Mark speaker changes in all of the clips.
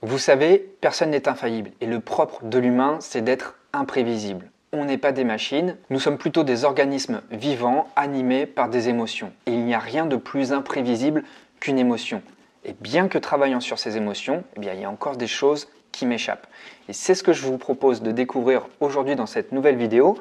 Speaker 1: Vous savez, personne n'est infaillible et le propre de l'humain, c'est d'être imprévisible. On n'est pas des machines, nous sommes plutôt des organismes vivants animés par des émotions. Et il n'y a rien de plus imprévisible qu'une émotion. Et bien que travaillant sur ces émotions, il y a encore des choses qui m'échappent. Et c'est ce que je vous propose de découvrir aujourd'hui dans cette nouvelle vidéo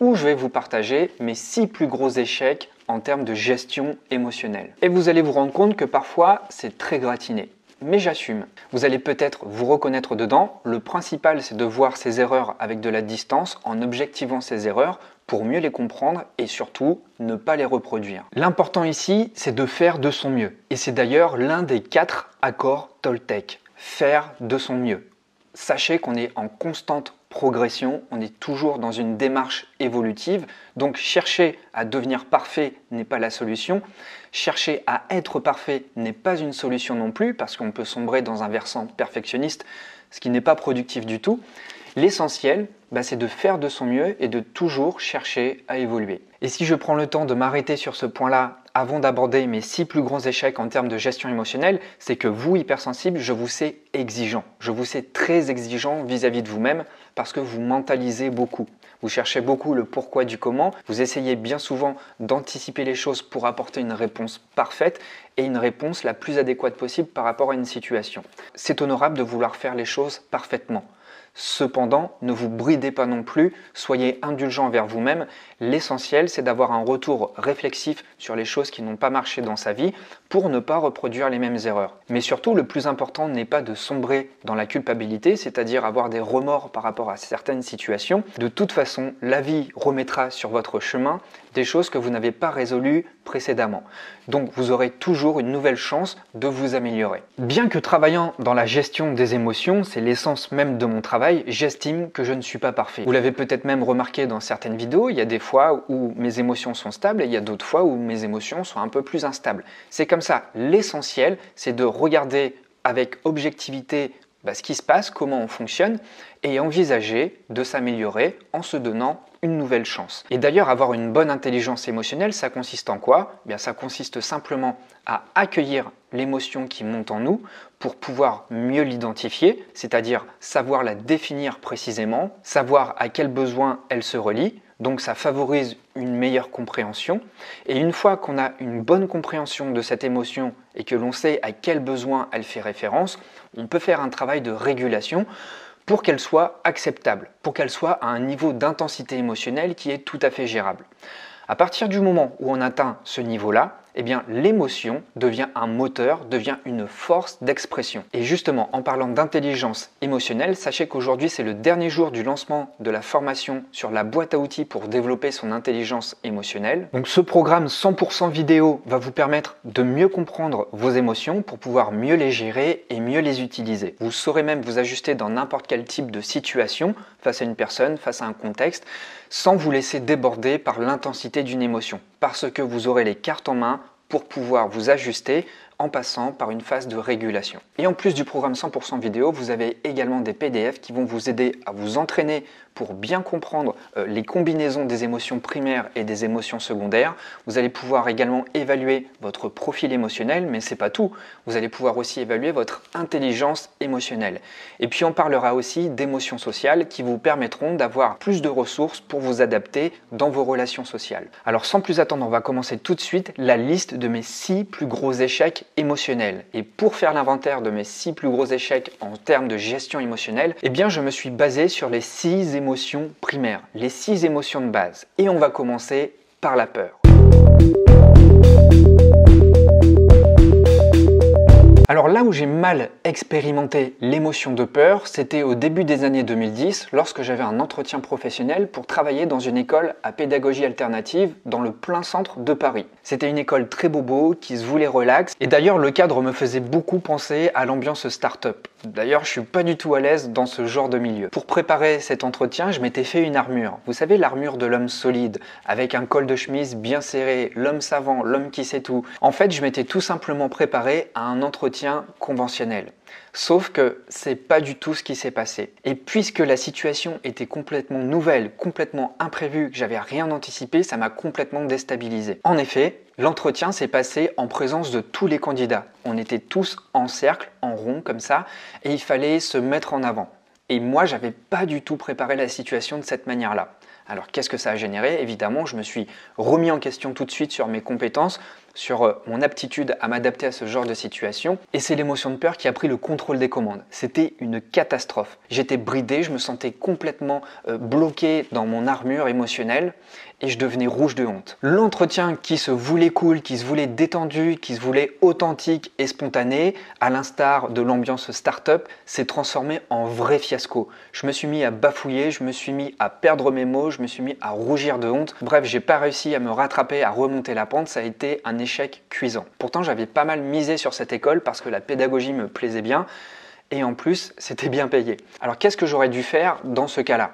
Speaker 1: où je vais vous partager mes 6 plus gros échecs en termes de gestion émotionnelle. Et vous allez vous rendre compte que parfois, c'est très gratiné. Mais j'assume. Vous allez peut-être vous reconnaître dedans. Le principal, c'est de voir ces erreurs avec de la distance en objectivant ces erreurs pour mieux les comprendre et surtout ne pas les reproduire. L'important ici, c'est de faire de son mieux. Et c'est d'ailleurs l'un des 4 accords Toltec. Faire de son mieux. Sachez qu'on est en constante progression, on est toujours dans une démarche évolutive, donc chercher à devenir parfait n'est pas la solution, chercher à être parfait n'est pas une solution non plus, parce qu'on peut sombrer dans un versant perfectionniste, ce qui n'est pas productif du tout. L'essentiel, c'est de faire de son mieux et de toujours chercher à évoluer. Et si je prends le temps de m'arrêter sur ce point-là avant d'aborder mes 6 plus grands échecs en termes de gestion émotionnelle, c'est que vous, hypersensible, je vous sais exigeant. Je vous sais très exigeant vis-à-vis de vous-même parce que vous mentalisez beaucoup. Vous cherchez beaucoup le pourquoi du comment. Vous essayez bien souvent d'anticiper les choses pour apporter une réponse parfaite et une réponse la plus adéquate possible par rapport à une situation. C'est honorable de vouloir faire les choses parfaitement. Cependant, ne vous bridez pas non plus, soyez indulgent envers vous-même. L'essentiel, c'est d'avoir un retour réflexif sur les choses qui n'ont pas marché dans sa vie pour ne pas reproduire les mêmes erreurs. Mais surtout, le plus important n'est pas de sombrer dans la culpabilité, c'est-à-dire avoir des remords par rapport à certaines situations. De toute façon, la vie remettra sur votre chemin des choses que vous n'avez pas résolues précédemment. Donc vous aurez toujours une nouvelle chance de vous améliorer. Bien que travaillant dans la gestion des émotions, c'est l'essence même de mon travail, j'estime que je ne suis pas parfait. Vous l'avez peut-être même remarqué dans certaines vidéos, il y a des fois où mes émotions sont stables et il y a d'autres fois où mes émotions sont un peu plus instables. C'est comme ça, l'essentiel, c'est de regarder avec objectivité ce qui se passe, comment on fonctionne et envisager de s'améliorer en se donnant une nouvelle chance. Et d'ailleurs, avoir une bonne intelligence émotionnelle, ça consiste en quoi ? Ça consiste simplement à accueillir l'émotion qui monte en nous pour pouvoir mieux l'identifier, c'est-à-dire savoir la définir précisément, savoir à quel besoin elle se relie. Donc ça favorise une meilleure compréhension. Et une fois qu'on a une bonne compréhension de cette émotion et que l'on sait à quel besoin elle fait référence, on peut faire un travail de régulation pour qu'elle soit acceptable, pour qu'elle soit à un niveau d'intensité émotionnelle qui est tout à fait gérable. À partir du moment où on atteint ce niveau-là, l'émotion devient un moteur, devient une force d'expression. Et justement, en parlant d'intelligence émotionnelle, sachez qu'aujourd'hui, c'est le dernier jour du lancement de la formation sur la boîte à outils pour développer son intelligence émotionnelle. Donc ce programme 100% vidéo va vous permettre de mieux comprendre vos émotions pour pouvoir mieux les gérer et mieux les utiliser. Vous saurez même vous ajuster dans n'importe quel type de situation, face à une personne, face à un contexte, sans vous laisser déborder par l'intensité d'une émotion, parce que vous aurez les cartes en main pour pouvoir vous ajuster en passant par une phase de régulation. Et en plus du programme 100% vidéo, vous avez également des PDF qui vont vous aider à vous entraîner pour bien comprendre les combinaisons des émotions primaires et des émotions secondaires. Vous allez pouvoir également évaluer votre profil émotionnel, mais c'est pas tout. Vous allez pouvoir aussi évaluer votre intelligence émotionnelle. Et puis on parlera aussi d'émotions sociales qui vous permettront d'avoir plus de ressources pour vous adapter dans vos relations sociales. Alors sans plus attendre, on va commencer tout de suite la liste de mes 6 plus gros échecs émotionnels. Et pour faire l'inventaire de mes 6 plus gros échecs en termes de gestion émotionnelle, je me suis basé sur les 6 émotions primaires, les 6 émotions de base. Et on va commencer par la peur. Alors là où j'ai mal expérimenté l'émotion de peur, c'était au début des années 2010, lorsque j'avais un entretien professionnel pour travailler dans une école à pédagogie alternative dans le plein centre de Paris. C'était une école très bobo, qui se voulait relax, et d'ailleurs le cadre me faisait beaucoup penser à l'ambiance start-up. D'ailleurs, je suis pas du tout à l'aise dans ce genre de milieu. Pour préparer cet entretien, je m'étais fait une armure. Vous savez, l'armure de l'homme solide, avec un col de chemise bien serré, l'homme savant, l'homme qui sait tout. En fait, je m'étais tout simplement préparé à un entretien entretien conventionnel. Sauf que c'est pas du tout ce qui s'est passé. Et puisque la situation était complètement nouvelle, complètement imprévue, que j'avais rien anticipé, ça m'a complètement déstabilisé. En effet, l'entretien s'est passé en présence de tous les candidats. On était tous en cercle, en rond comme ça, et il fallait se mettre en avant. Et moi, j'avais pas du tout préparé la situation de cette manière-là. Alors qu'est-ce que ça a généré? Évidemment, je me suis remis en question tout de suite sur mes compétences, sur mon aptitude à m'adapter à ce genre de situation. Et c'est l'émotion de peur qui a pris le contrôle des commandes. C'était une catastrophe. J'étais bridé, je me sentais complètement bloqué dans mon armure émotionnelle et je devenais rouge de honte. L'entretien qui se voulait cool, qui se voulait détendu, qui se voulait authentique et spontané, à l'instar de l'ambiance start-up, s'est transformé en vrai fiasco. Je me suis mis à bafouiller, je me suis mis à perdre mes mots, je me suis mis à rougir de honte. Bref, j'ai pas réussi à me rattraper, à remonter la pente, ça a été un échec cuisant. Pourtant, j'avais pas mal misé sur cette école parce que la pédagogie me plaisait bien et en plus, c'était bien payé. Alors, qu'est-ce que j'aurais dû faire dans ce cas-là?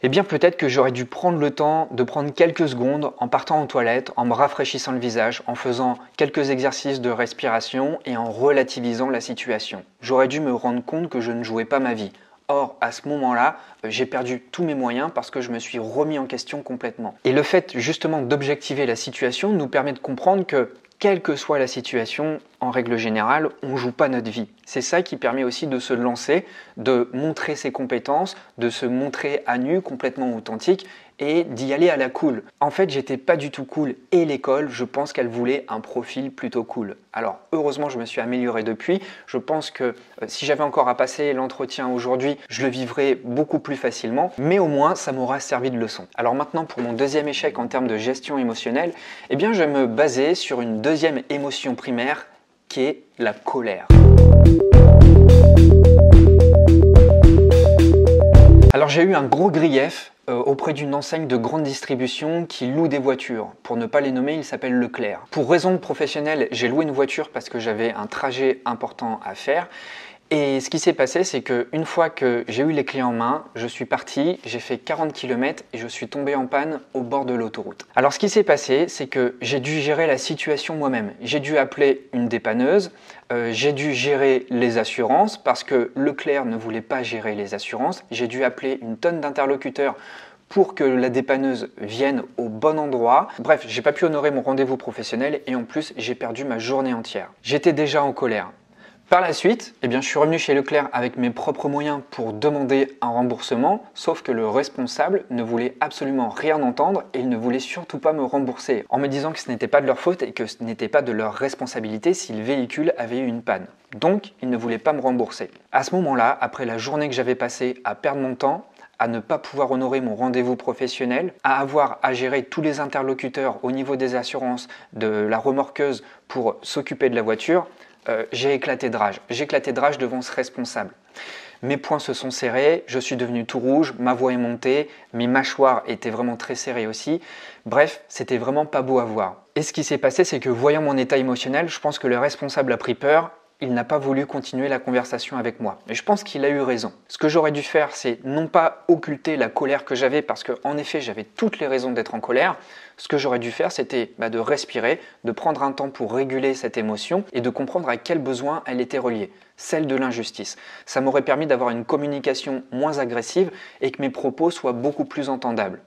Speaker 1: Eh bien, peut-être que j'aurais dû prendre le temps de prendre quelques secondes en partant aux toilettes, en me rafraîchissant le visage, en faisant quelques exercices de respiration et en relativisant la situation. J'aurais dû me rendre compte que je ne jouais pas ma vie. Or, à ce moment-là, j'ai perdu tous mes moyens parce que je me suis remis en question complètement. Et le fait justement d'objectiver la situation nous permet de comprendre que, quelle que soit la situation, en règle générale, on ne joue pas notre vie. C'est ça qui permet aussi de se lancer, de montrer ses compétences, de se montrer à nu, complètement authentique et d'y aller à la cool. En fait, j'étais pas du tout cool et l'école, je pense qu'elle voulait un profil plutôt cool. Alors, heureusement, je me suis amélioré depuis. Je pense que si j'avais encore à passer l'entretien aujourd'hui, je le vivrais beaucoup plus facilement, mais au moins, ça m'aura servi de leçon. Alors maintenant, pour mon deuxième échec en termes de gestion émotionnelle, eh bien, je vais me baser sur une deuxième émotion primaire qui est la colère. Alors j'ai eu un gros grief auprès d'une enseigne de grande distribution qui loue des voitures. Pour ne pas les nommer, il s'appelle Leclerc. Pour raison professionnelle, j'ai loué une voiture parce que j'avais un trajet important à faire. Et ce qui s'est passé, c'est qu'une fois que j'ai eu les clés en main, je suis parti, j'ai fait 40 km et je suis tombé en panne au bord de l'autoroute. Alors ce qui s'est passé, c'est que j'ai dû gérer la situation moi-même. J'ai dû appeler une dépanneuse, j'ai dû gérer les assurances parce que Leclerc ne voulait pas gérer les assurances. J'ai dû appeler une tonne d'interlocuteurs pour que la dépanneuse vienne au bon endroit. Bref, j'ai pas pu honorer mon rendez-vous professionnel et en plus, j'ai perdu ma journée entière. J'étais déjà en colère. Par la suite, je suis revenu chez Leclerc avec mes propres moyens pour demander un remboursement, sauf que le responsable ne voulait absolument rien entendre et il ne voulait surtout pas me rembourser, en me disant que ce n'était pas de leur faute et que ce n'était pas de leur responsabilité si le véhicule avait eu une panne. Donc, ils ne voulaient pas me rembourser. À ce moment-là, après la journée que j'avais passée à perdre mon temps, à ne pas pouvoir honorer mon rendez-vous professionnel, à avoir à gérer tous les interlocuteurs au niveau des assurances, de la remorqueuse pour s'occuper de la voiture, j'ai éclaté de rage. J'ai éclaté de rage devant ce responsable. Mes poings se sont serrés, je suis devenu tout rouge, ma voix est montée, mes mâchoires étaient vraiment très serrées aussi. Bref, c'était vraiment pas beau à voir. Et ce qui s'est passé, c'est que voyant mon état émotionnel, je pense que le responsable a pris peur. Il n'a pas voulu continuer la conversation avec moi. Et je pense qu'il a eu raison. Ce que j'aurais dû faire, c'est non pas occulter la colère que j'avais, parce qu'en effet, j'avais toutes les raisons d'être en colère. Ce que j'aurais dû faire, c'était de respirer, de prendre un temps pour réguler cette émotion et de comprendre à quel besoin elle était reliée, celle de l'injustice. Ça m'aurait permis d'avoir une communication moins agressive et que mes propos soient beaucoup plus entendables.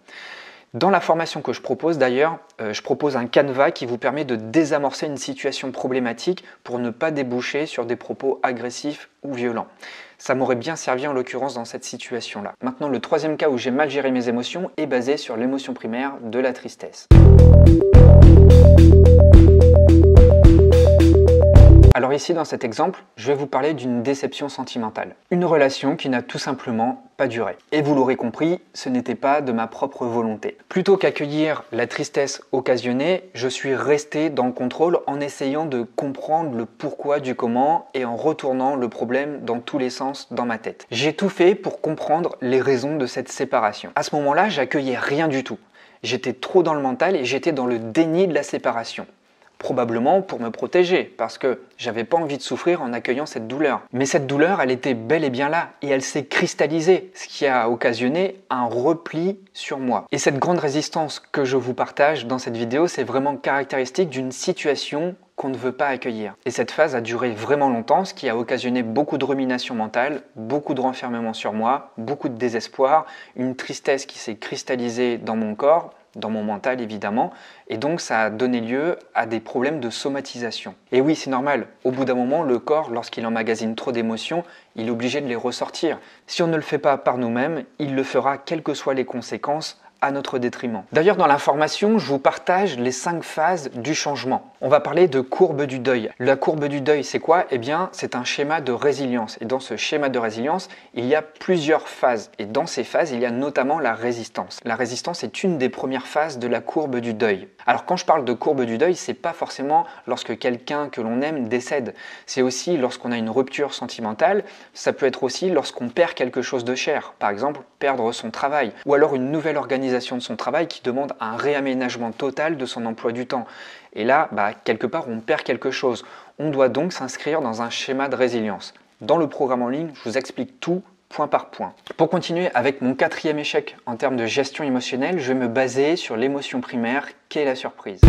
Speaker 1: Dans la formation que je propose d'ailleurs, je propose un canevas qui vous permet de désamorcer une situation problématique pour ne pas déboucher sur des propos agressifs ou violents. Ça m'aurait bien servi en l'occurrence dans cette situation-là. Maintenant, le troisième cas où j'ai mal géré mes émotions est basé sur l'émotion primaire de la tristesse. Alors ici, dans cet exemple, je vais vous parler d'une déception sentimentale. Une relation qui n'a tout simplement pas duré. Et vous l'aurez compris, ce n'était pas de ma propre volonté. Plutôt qu'accueillir la tristesse occasionnée, je suis resté dans le contrôle en essayant de comprendre le pourquoi du comment et en retournant le problème dans tous les sens dans ma tête. J'ai tout fait pour comprendre les raisons de cette séparation. À ce moment-là, j'accueillais rien du tout. J'étais trop dans le mental et j'étais dans le déni de la séparation. Probablement pour me protéger, parce que j'avais pas envie de souffrir en accueillant cette douleur. Mais cette douleur, elle était bel et bien là, et elle s'est cristallisée, ce qui a occasionné un repli sur moi. Et cette grande résistance que je vous partage dans cette vidéo, c'est vraiment caractéristique d'une situation qu'on ne veut pas accueillir. Et cette phase a duré vraiment longtemps, ce qui a occasionné beaucoup de rumination mentale, beaucoup de renfermement sur moi, beaucoup de désespoir, une tristesse qui s'est cristallisée dans mon corps, dans mon mental évidemment, et donc ça a donné lieu à des problèmes de somatisation. Et oui, c'est normal, au bout d'un moment, le corps, lorsqu'il emmagasine trop d'émotions, il est obligé de les ressortir. Si on ne le fait pas par nous-mêmes, il le fera quelles que soient les conséquences, à notre détriment. D'ailleurs, dans l'information, je vous partage les 5 phases du changement. On va parler de courbe du deuil. La courbe du deuil, c'est quoi? Eh bien, c'est un schéma de résilience. Et dans ce schéma de résilience, il y a plusieurs phases. Et dans ces phases, il y a notamment la résistance. La résistance est une des premières phases de la courbe du deuil. Alors, quand je parle de courbe du deuil, c'est pas forcément lorsque quelqu'un que l'on aime décède. C'est aussi lorsqu'on a une rupture sentimentale. Ça peut être aussi lorsqu'on perd quelque chose de cher. Par exemple, perdre son travail. Ou alors une nouvelle organisation de son travail qui demande un réaménagement total de son emploi du temps. Et là, quelque part, on perd quelque chose. On doit donc s'inscrire dans un schéma de résilience. Dans le programme en ligne, je vous explique tout point par point. Pour continuer avec mon 4e échec en termes de gestion émotionnelle, je vais me baser sur l'émotion primaire qu'est la surprise.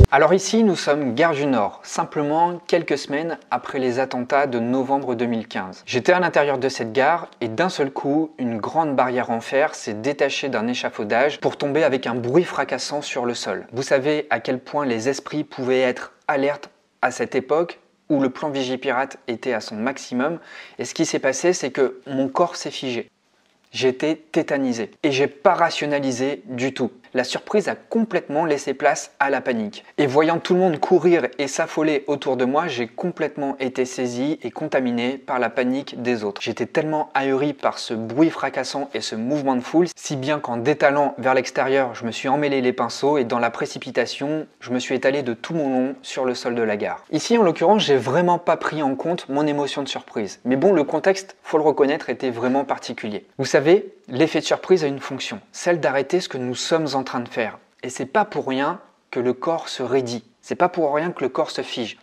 Speaker 1: Alors ici, nous sommes gare du Nord, simplement quelques semaines après les attentats de novembre 2015. J'étais à l'intérieur de cette gare et d'un seul coup, une grande barrière en fer s'est détachée d'un échafaudage pour tomber avec un bruit fracassant sur le sol. Vous savez à quel point les esprits pouvaient être alertes à cette époque où le plan Vigipirate était à son maximum. Et ce qui s'est passé, c'est que mon corps s'est figé. J'ai été tétanisé et j'ai pas rationalisé du tout. La surprise a complètement laissé place à la panique. Et voyant tout le monde courir et s'affoler autour de moi, j'ai complètement été saisi et contaminé par la panique des autres. J'étais tellement ahuri par ce bruit fracassant et ce mouvement de foule, si bien qu'en détalant vers l'extérieur, je me suis emmêlé les pinceaux et dans la précipitation, je me suis étalé de tout mon long sur le sol de la gare. Ici, en l'occurrence, j'ai vraiment pas pris en compte mon émotion de surprise. Mais bon, le contexte, faut le reconnaître, était vraiment particulier. Vous savez, l'effet de surprise a une fonction, celle d'arrêter ce que nous sommes en train de faire. Et c'est pas pour rien que le corps se raidit. C'est pas pour rien que le corps se fige.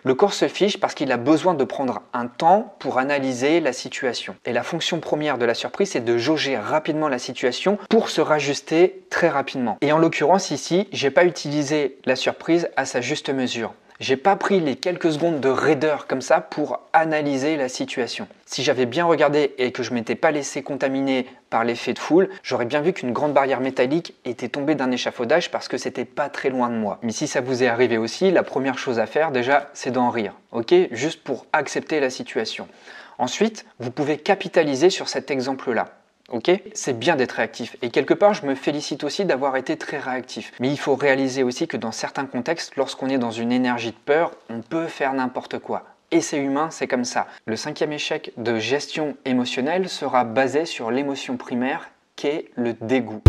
Speaker 1: Le corps se fige parce qu'il a besoin de prendre un temps pour analyser la situation. Et la fonction première de la surprise, c'est de jauger rapidement la situation pour se rajuster très rapidement. Et en l'occurrence ici, j'ai pas utilisé la surprise à sa juste mesure. J'ai pas pris les quelques secondes de raideur comme ça pour analyser la situation. Si j'avais bien regardé et que je m'étais pas laissé contaminer par l'effet de foule, j'aurais bien vu qu'une grande barrière métallique était tombée d'un échafaudage parce que c'était pas très loin de moi. Mais si ça vous est arrivé aussi, la première chose à faire déjà, c'est d'en rire, ok? Juste pour accepter la situation. Ensuite, vous pouvez capitaliser sur cet exemple-là. Ok, c'est bien d'être réactif et quelque part je me félicite aussi d'avoir été très réactif. Mais il faut réaliser aussi que dans certains contextes, lorsqu'on est dans une énergie de peur, on peut faire n'importe quoi. Et c'est humain, c'est comme ça. Le 5e échec de gestion émotionnelle sera basé sur l'émotion primaire qu'est le dégoût.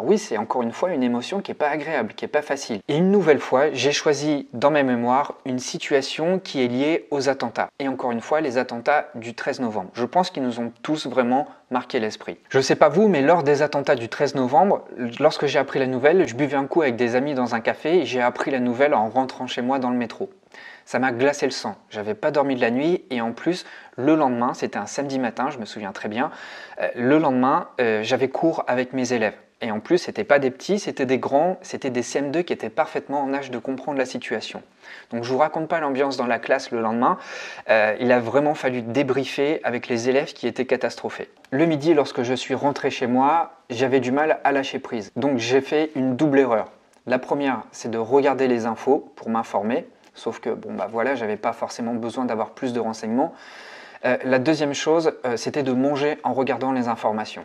Speaker 1: Oui, c'est encore une fois une émotion qui n'est pas agréable, qui n'est pas facile. Et une nouvelle fois, j'ai choisi dans mes mémoires une situation qui est liée aux attentats. Et encore une fois, les attentats du 13 novembre. Je pense qu'ils nous ont tous vraiment marqué l'esprit. Je ne sais pas vous, mais lors des attentats du 13 novembre, lorsque j'ai appris la nouvelle, je buvais un coup avec des amis dans un café et j'ai appris la nouvelle en rentrant chez moi dans le métro. Ça m'a glacé le sang. J'avais pas dormi de la nuit et en plus, le lendemain, c'était un samedi matin, je me souviens très bien, le lendemain, j'avais cours avec mes élèves. Et en plus, c'était pas des petits, c'était des grands, c'était des CM2 qui étaient parfaitement en âge de comprendre la situation. Donc je vous raconte pas l'ambiance dans la classe le lendemain, il a vraiment fallu débriefer avec les élèves qui étaient catastrophés. Le midi, lorsque je suis rentré chez moi, j'avais du mal à lâcher prise. Donc j'ai fait une double erreur. La première, c'est de regarder les infos pour m'informer, sauf que voilà, j'avais pas forcément besoin d'avoir plus de renseignements. La deuxième chose, c'était de manger en regardant les informations.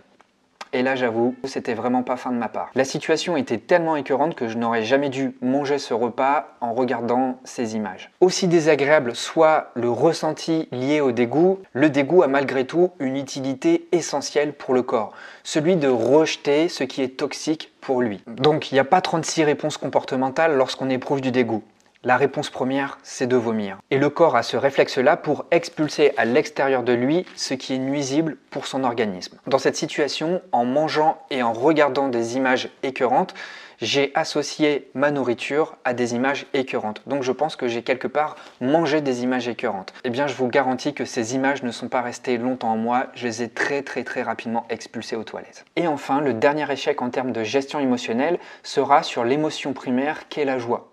Speaker 1: Et là, j'avoue, c'était vraiment pas fin de ma part. La situation était tellement écœurante que je n'aurais jamais dû manger ce repas en regardant ces images. Aussi désagréable soit le ressenti lié au dégoût, le dégoût a malgré tout une utilité essentielle pour le corps, celui de rejeter ce qui est toxique pour lui. Donc, il n'y a pas 36 réponses comportementales lorsqu'on éprouve du dégoût. La réponse première, c'est de vomir. Et le corps a ce réflexe-là pour expulser à l'extérieur de lui ce qui est nuisible pour son organisme. Dans cette situation, en mangeant et en regardant des images écœurantes, j'ai associé ma nourriture à des images écœurantes. Donc je pense que j'ai quelque part mangé des images écœurantes. Eh bien, je vous garantis que ces images ne sont pas restées longtemps en moi, je les ai très rapidement expulsées aux toilettes. Et enfin, le dernier échec en termes de gestion émotionnelle sera sur l'émotion primaire qu'est la joie.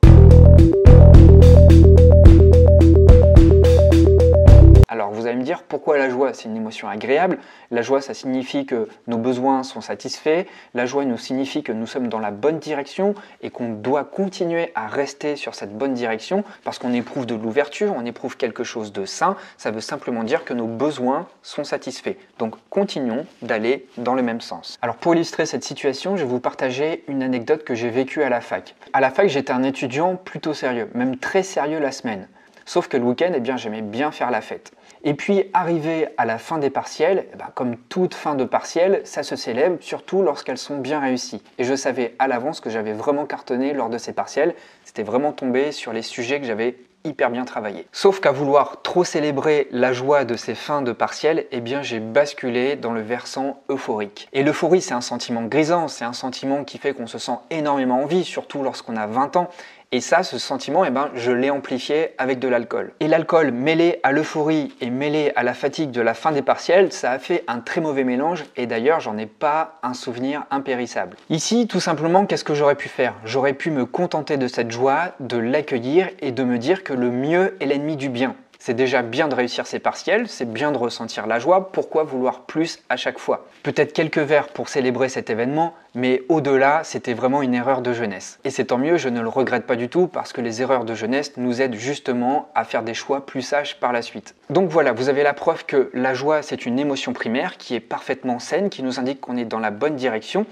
Speaker 1: Alors vous allez me dire pourquoi la joie, c'est une émotion agréable. La joie, ça signifie que nos besoins sont satisfaits. La joie nous signifie que nous sommes dans la bonne direction et qu'on doit continuer à rester sur cette bonne direction parce qu'on éprouve de l'ouverture, on éprouve quelque chose de sain. Ça veut simplement dire que nos besoins sont satisfaits. Donc continuons d'aller dans le même sens. Alors pour illustrer cette situation, je vais vous partager une anecdote que j'ai vécue à la fac. À la fac, j'étais un étudiant plutôt sérieux, même très sérieux la semaine. Sauf que le week-end, j'aimais bien faire la fête. Et puis, arrivé à la fin des partiels, comme toute fin de partiel, ça se célèbre, surtout lorsqu'elles sont bien réussies. Et je savais à l'avance que j'avais vraiment cartonné lors de ces partiels. C'était vraiment tombé sur les sujets que j'avais hyper bien travaillé. Sauf qu'à vouloir trop célébrer la joie de ces fins de partiel, j'ai basculé dans le versant euphorique. Et l'euphorie, c'est un sentiment grisant, c'est un sentiment qui fait qu'on se sent énormément en vie, surtout lorsqu'on a 20 ans. Et ça, ce sentiment, je l'ai amplifié avec de l'alcool. Et l'alcool mêlé à l'euphorie et mêlé à la fatigue de la fin des partiels, ça a fait un très mauvais mélange et d'ailleurs, j'en ai pas un souvenir impérissable. Ici, tout simplement, qu'est-ce que j'aurais pu faire? J'aurais pu me contenter de cette joie, de l'accueillir et de me dire que le mieux est l'ennemi du bien. C'est déjà bien de réussir ses partiels, c'est bien de ressentir la joie, pourquoi vouloir plus à chaque fois? Peut-être quelques verres pour célébrer cet événement, mais au-delà, c'était vraiment une erreur de jeunesse. Et c'est tant mieux, je ne le regrette pas du tout, parce que les erreurs de jeunesse nous aident justement à faire des choix plus sages par la suite. Donc voilà, vous avez la preuve que la joie, c'est une émotion primaire qui est parfaitement saine, qui nous indique qu'on est dans la bonne direction.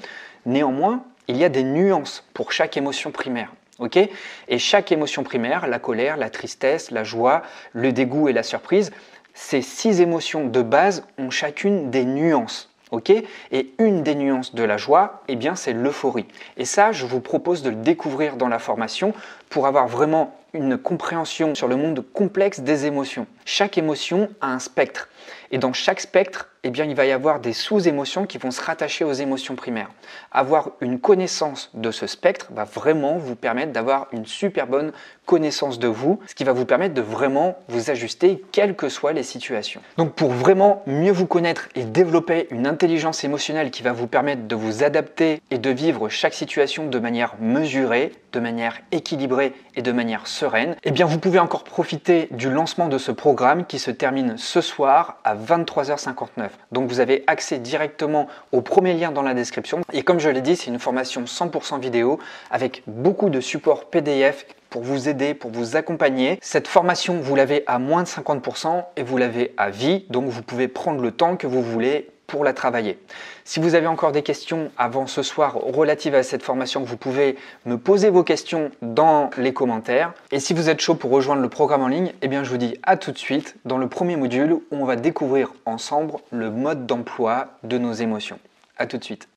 Speaker 1: Néanmoins, il y a des nuances pour chaque émotion primaire. Okay, et chaque émotion primaire, la colère, la tristesse, la joie, le dégoût et la surprise, ces 6 émotions de base ont chacune des nuances. Okay, et une des nuances de la joie, c'est l'euphorie. Et ça, je vous propose de le découvrir dans la formation pour avoir vraiment une compréhension sur le monde complexe des émotions. Chaque émotion a un spectre. Et dans chaque spectre, il va y avoir des sous-émotions qui vont se rattacher aux émotions primaires. Avoir une connaissance de ce spectre va vraiment vous permettre d'avoir une super bonne connaissance de vous, ce qui va vous permettre de vraiment vous ajuster quelles que soient les situations. Donc pour vraiment mieux vous connaître et développer une intelligence émotionnelle qui va vous permettre de vous adapter et de vivre chaque situation de manière mesurée, de manière équilibrée et de manière sereine, vous pouvez encore profiter du lancement de ce programme qui se termine ce soir à 23h59. Donc vous avez accès directement au premier lien dans la description. Et comme je l'ai dit, c'est une formation 100% vidéo avec beaucoup de supports PDF pour vous aider, pour vous accompagner. Cette formation, vous l'avez à moins de 50% et vous l'avez à vie. Donc vous pouvez prendre le temps que vous voulez pour la travailler. Si vous avez encore des questions avant ce soir relatives à cette formation, vous pouvez me poser vos questions dans les commentaires. Et si vous êtes chaud pour rejoindre le programme en ligne, je vous dis à tout de suite dans le premier module où on va découvrir ensemble le mode d'emploi de nos émotions. À tout de suite.